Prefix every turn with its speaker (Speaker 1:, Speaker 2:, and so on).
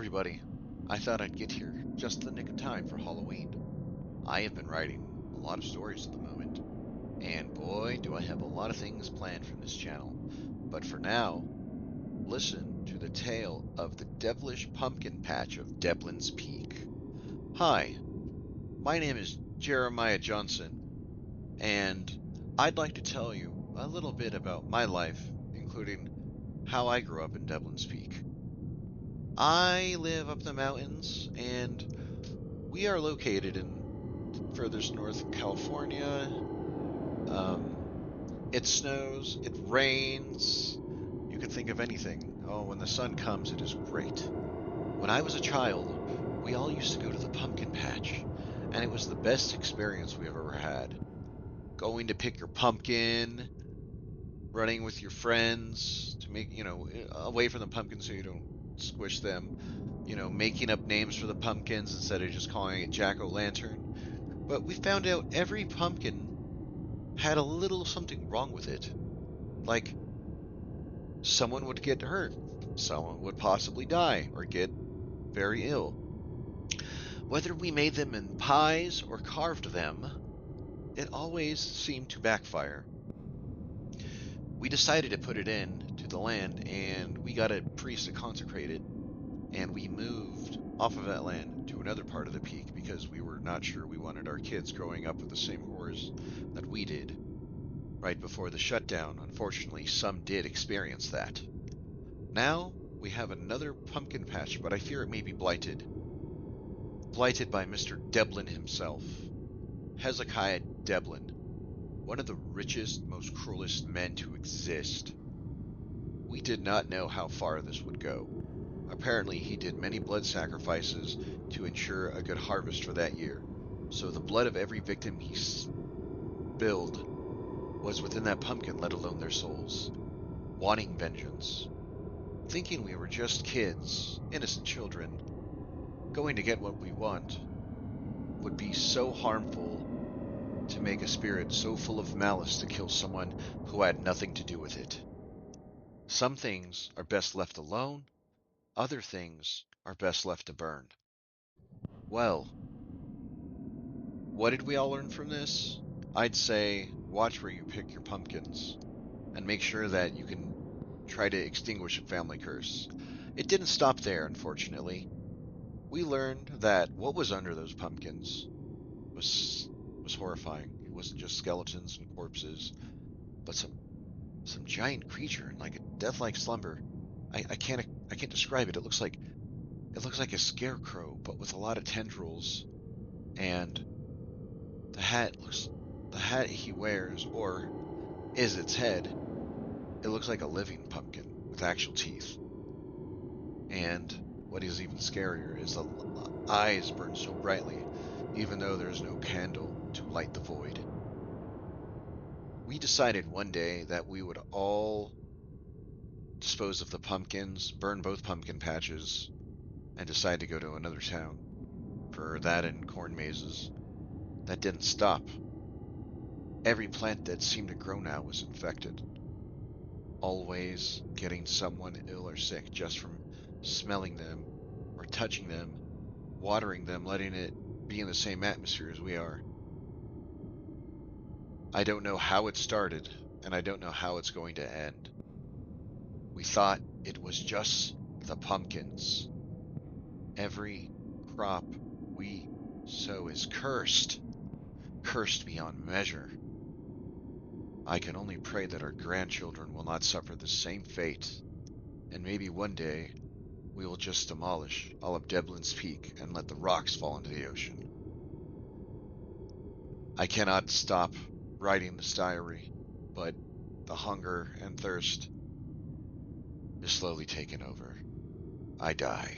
Speaker 1: everybody. I thought I'd get here just in the nick of time for Halloween. I have been writing a lot of stories at the moment, and boy, do I have a lot of things planned from this channel. But for now, listen to the tale of the Devilish pumpkin patch of Deblins Peak. Hi, my name is Jeremiah Johnson, and I'd like to tell you a little bit about my life, including how I grew up in Deblins Peak. I live up the mountains, and we are located in furthest north of California. Um, it snows, it rains. You could think of anything. Oh, when the sun comes, it is great. When I was a child, we all used to go to the pumpkin patch, and it was the best experience we've ever had. Going to pick your pumpkin, running with your friends to make, away from the pumpkin so you don't squish them, making up names for the pumpkins instead of just calling it jack-o'-lantern. But we found out every pumpkin had a little something wrong with it. Like, someone would get hurt, someone would possibly die or get very ill. Whether we made them in pies or carved them, it always seemed to backfire. We decided to put it in to the land, and we got a priest to consecrate it, and we moved off of that land to another part of the peak because we were not sure we wanted our kids growing up with the same horrors that we did. Right before the shutdown, unfortunately, some did experience that. Now we have another pumpkin patch, but I fear it may be blighted. Blighted by Mr. Deblin himself. Hezekiah Deblin, one of the richest, most cruelest men to exist. We did not know how far this would go. Apparently, he did many blood sacrifices to ensure a good harvest for that year. So the blood of every victim he spilled was within that pumpkin, let alone their souls. Wanting vengeance. Thinking we were just kids, innocent children, going to get what we want, would be so harmful to make a spirit so full of malice to kill someone who had nothing to do with it. Some things are best left alone, other things are best left to burn. Well, what did we all learn from this? I'd say watch where you pick your pumpkins and make sure that you can try to extinguish a family curse. It didn't stop there, unfortunately. We learned that what was under those pumpkins was was horrifying. It wasn't just skeletons and corpses, but some giant creature in like a death-like slumber. I can't describe it. It looks like a scarecrow, but with a lot of tendrils. And the hat looks the hat he wears, or is its head, it looks like a living pumpkin with actual teeth. And what is even scarier is the eyes burn so brightly, even though there is no candle to light the void. We decided one day that we would all dispose of the pumpkins, burn both pumpkin patches, and decide to go to another town for that and corn mazes. That didn't stop. Every plant that seemed to grow now was infected, always getting someone ill or sick just from smelling them or touching them, watering them, letting it be in the same atmosphere as we are. I don't know how it started, and I don't know how it's going to end. We thought it was just the pumpkins. Every crop we sow is cursed, cursed beyond measure. I can only pray that our grandchildren will not suffer the same fate, and maybe one day we will just demolish all of Deblin's Peak and let the rocks fall into the ocean. I cannot stop writing this diary, but the hunger and thirst is slowly taking over. I die.